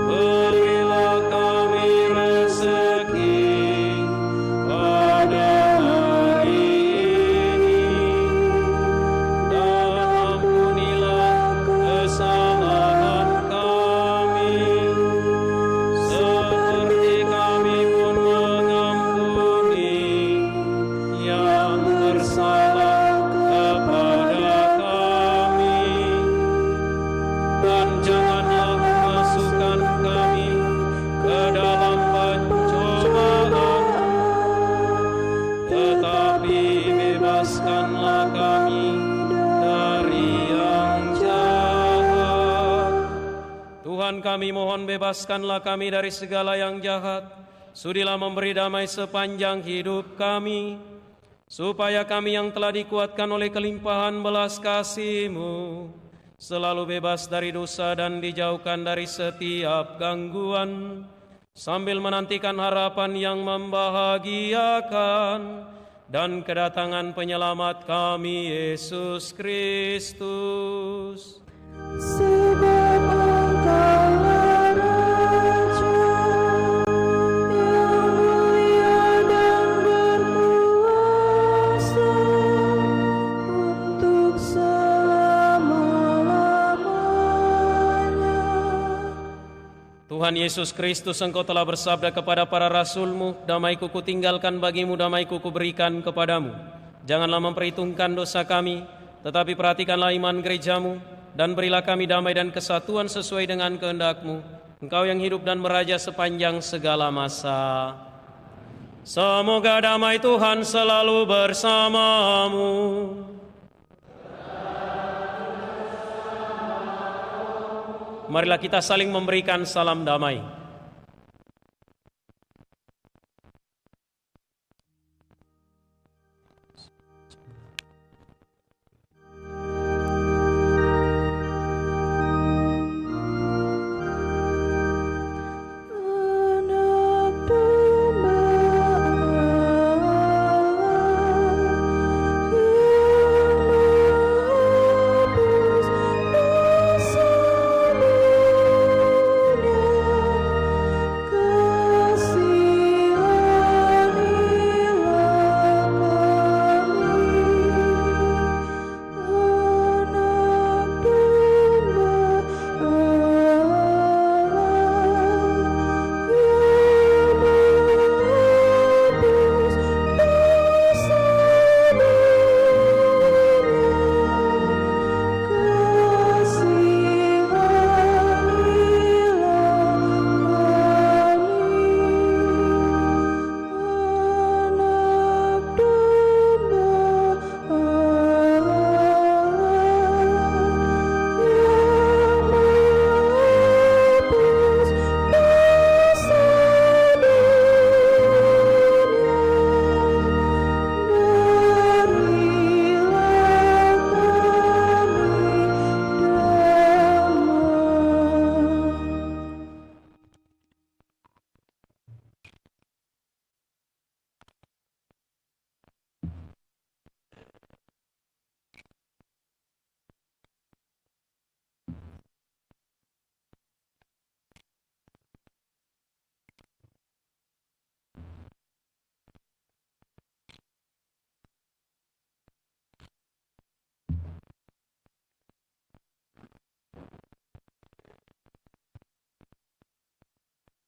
Berilah kami rezeki pada hari ini, dan ampunilah kesalahan kami, seperti kami pun mengampuni yang bersalah kepada kami. Dan janganlah memasukkan kami ke dalam pencobaan, tetapi bebaskanlah kami dari yang jahat. Tuhan kami mohon bebaskanlah kami dari segala yang jahat. Sudilah memberi damai sepanjang hidup kami, supaya kami yang telah dikuatkan oleh kelimpahan belas kasih-Mu selalu bebas dari dosa dan dijauhkan dari setiap gangguan, sambil menantikan harapan yang membahagiakan dan kedatangan penyelamat kami, Yesus Kristus. Sebab Engkaulah Raja yang mulia dan berkuasa untuk selama-lamanya. Tuhan Yesus Kristus, Engkau telah bersabda kepada para rasul-Mu, damai-Ku kutinggalkan bagimu, damai-Ku kuberikan kepadamu. Janganlah memperhitungkan dosa kami, tetapi perhatikanlah iman gereja-Mu, dan berilah kami damai dan kesatuan sesuai dengan kehendak-Mu. Engkau yang hidup dan meraja sepanjang segala masa. Semoga damai Tuhan selalu bersamamu. Marilah kita saling memberikan salam damai.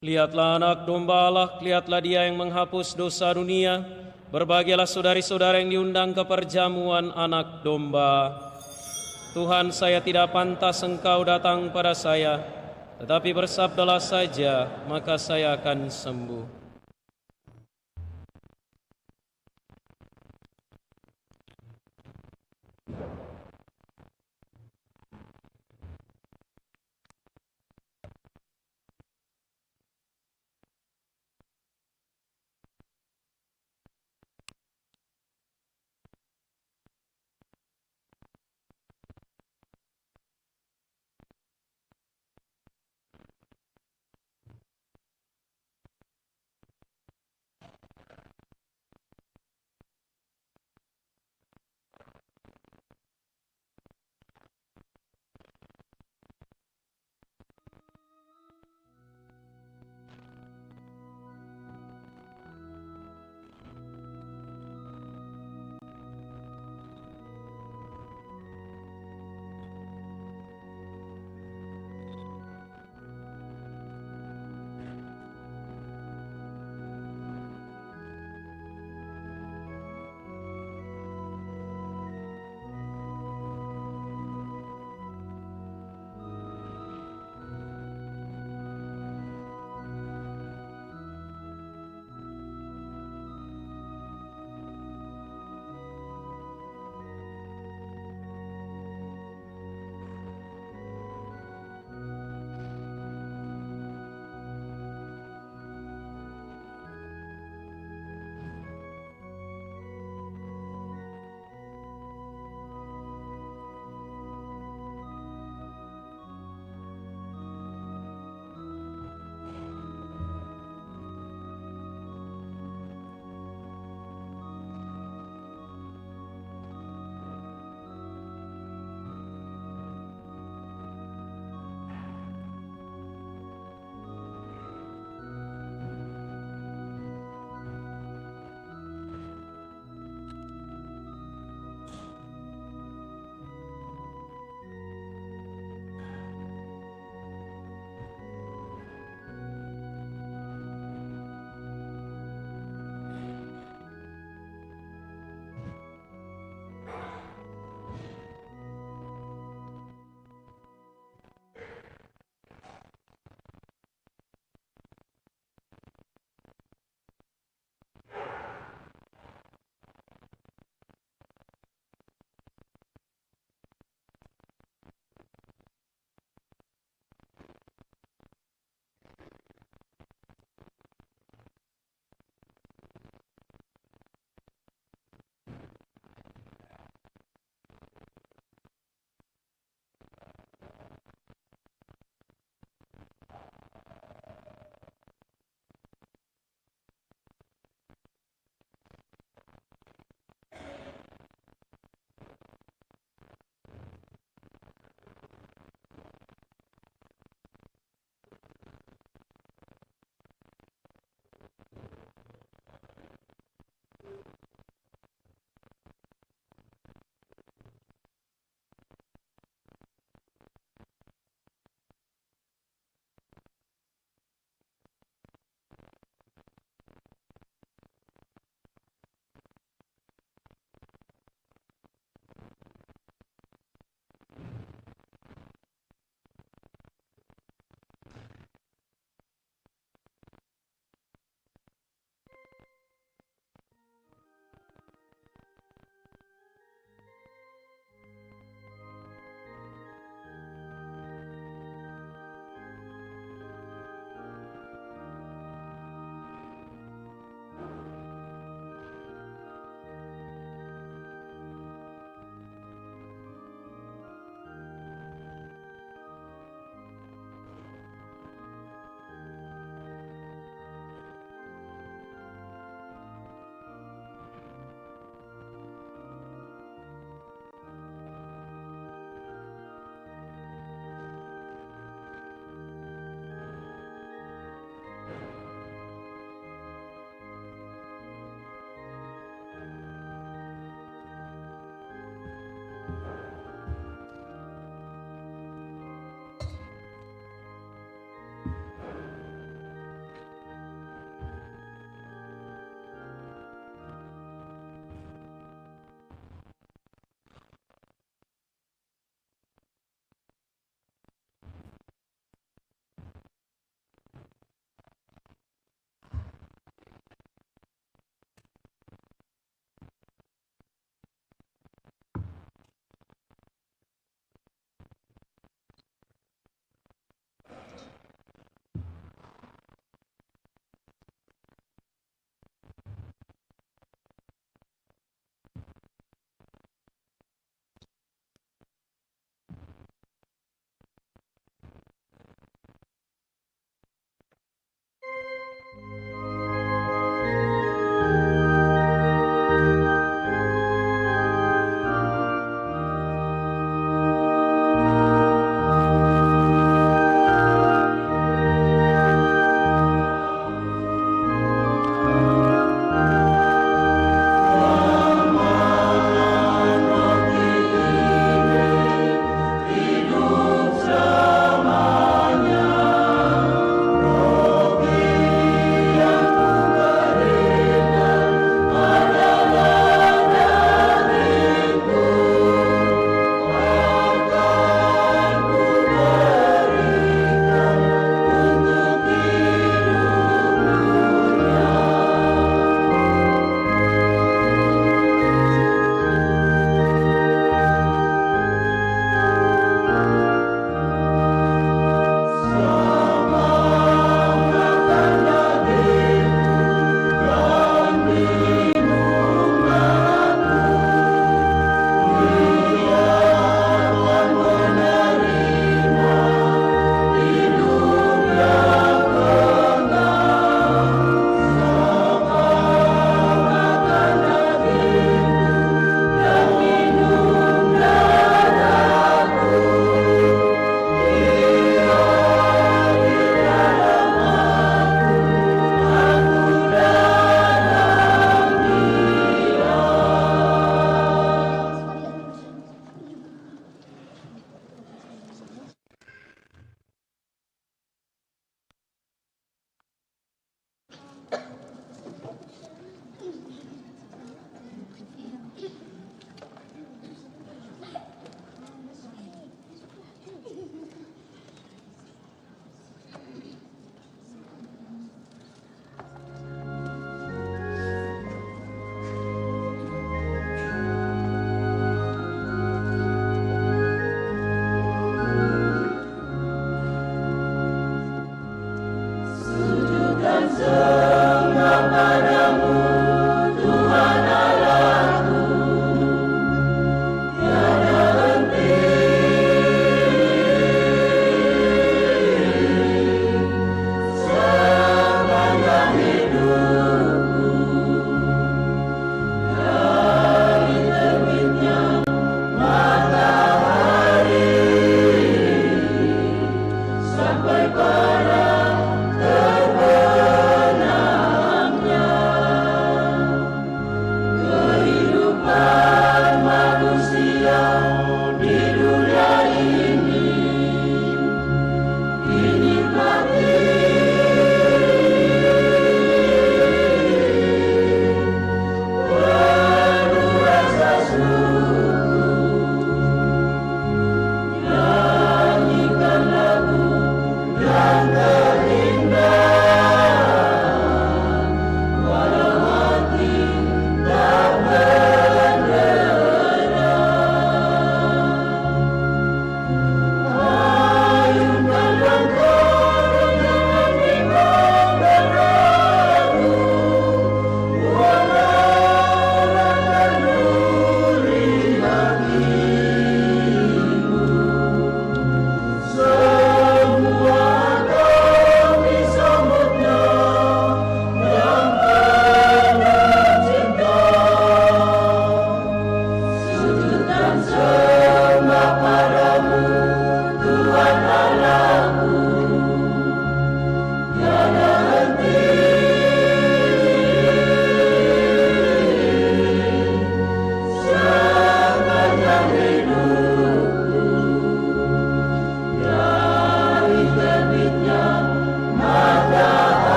Lihatlah anak domba Allah, lihatlah dia yang menghapus dosa dunia. Berbahagialah saudari-saudara yang diundang ke perjamuan anak domba. Tuhan, saya tidak pantas Engkau datang pada saya, tetapi bersabdalah saja, maka saya akan sembuh.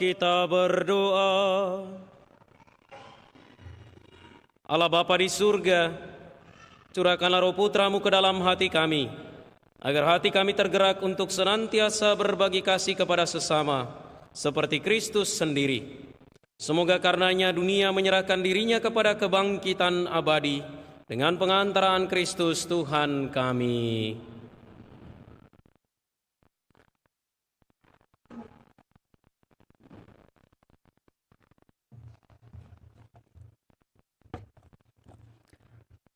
kita berdoa. Allah Bapa di surga, curahkanlah Roh Putra-Mu ke dalam hati kami, agar hati kami tergerak untuk senantiasa berbagi kasih kepada sesama, seperti Kristus sendiri. Semoga karenanya dunia menyerahkan dirinya kepada kebangkitan abadi, dengan pengantaraan Kristus Tuhan kami.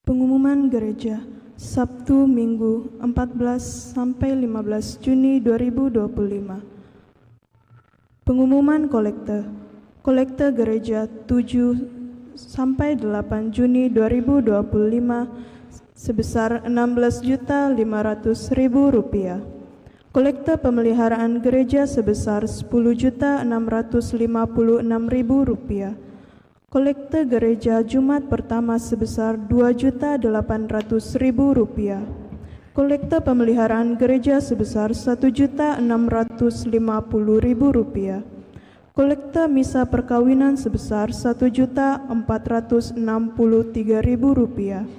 Pengumuman Gereja, Sabtu Minggu 14-15 Juni 2025. Pengumuman kolekte, kolekte gereja 7-8 Juni 2025 sebesar Rp16.500.000. Kolekte pemeliharaan gereja sebesar Rp10.656.000. Kolekte gereja Jumat pertama sebesar Rp2.800.000. Kolekte pemeliharaan gereja sebesar Rp1.650.000. Kolekte misa perkawinan sebesar Rp1.463.000.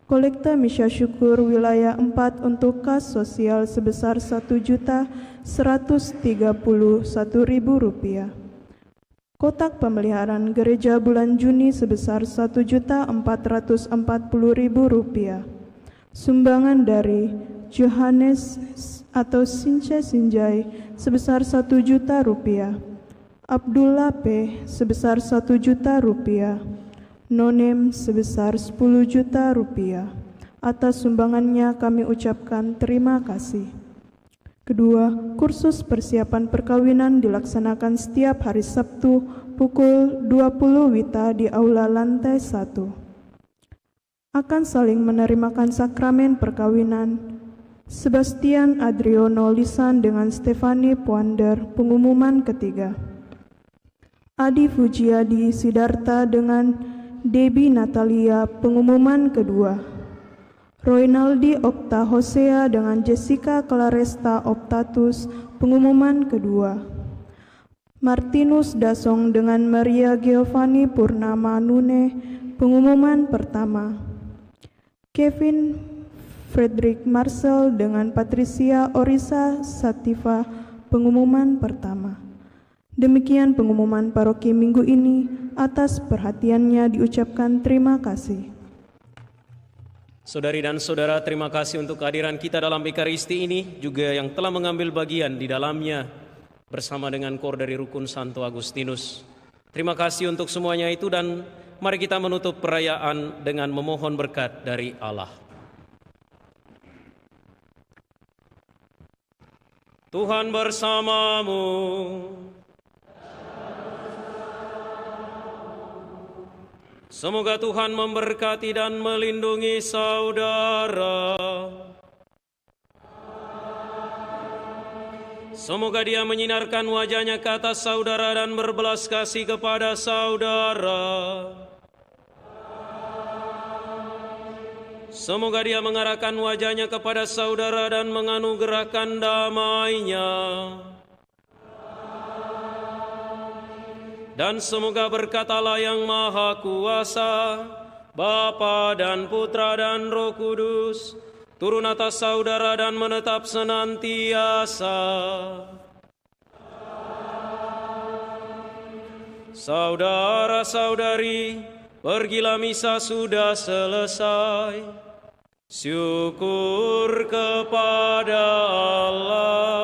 Kolekte misa syukur wilayah 4 untuk kas sosial sebesar Rp1.131.000. Kotak pemeliharaan gereja bulan Juni sebesar Rp1.440.000. Sumbangan dari Johannes atau Since Sinjai sebesar Rp1.000.000. Abdullah P sebesar Rp1.000.000. Nonem sebesar Rp10.000.000. Atas sumbangannya kami ucapkan terima kasih. Kedua, kursus persiapan perkawinan dilaksanakan setiap hari Sabtu pukul 20 WITA di aula lantai 1. Akan saling menerimakan sakramen perkawinan Sebastian Adriono Lisan dengan Stefani Puander, pengumuman ketiga. Adi Fujiadi Sidarta dengan Debbie Natalia, pengumuman kedua. Roynaldi Okta Hosea dengan Jessica Claresta Optatus, pengumuman kedua. Martinus Dasong dengan Maria Giovanni Purnama Nune, pengumuman pertama. Kevin Frederick Marcel dengan Patricia Orisa Sativa, pengumuman pertama. Demikian pengumuman paroki minggu ini. Atas perhatiannya diucapkan terima kasih. Saudari dan saudara, terima kasih untuk kehadiran kita dalam Ekaristi ini, juga yang telah mengambil bagian di dalamnya bersama dengan kor dari Rukun Santo Agustinus. Terima kasih untuk semuanya itu, dan mari kita menutup perayaan dengan memohon berkat dari Allah. Tuhan bersamamu. Semoga Tuhan memberkati dan melindungi saudara. Semoga Dia menyinarkan wajah-Nya ke atas saudara dan berbelas kasih kepada saudara. Semoga Dia mengarahkan wajah-Nya kepada saudara dan menganugerahkan damai-Nya. Dan semoga berkat Allah yang Maha Kuasa, Bapa dan Putra dan Roh Kudus, turun atas saudara dan menetap senantiasa. Saudara-saudari, pergilah misa sudah selesai. Syukur kepada Allah.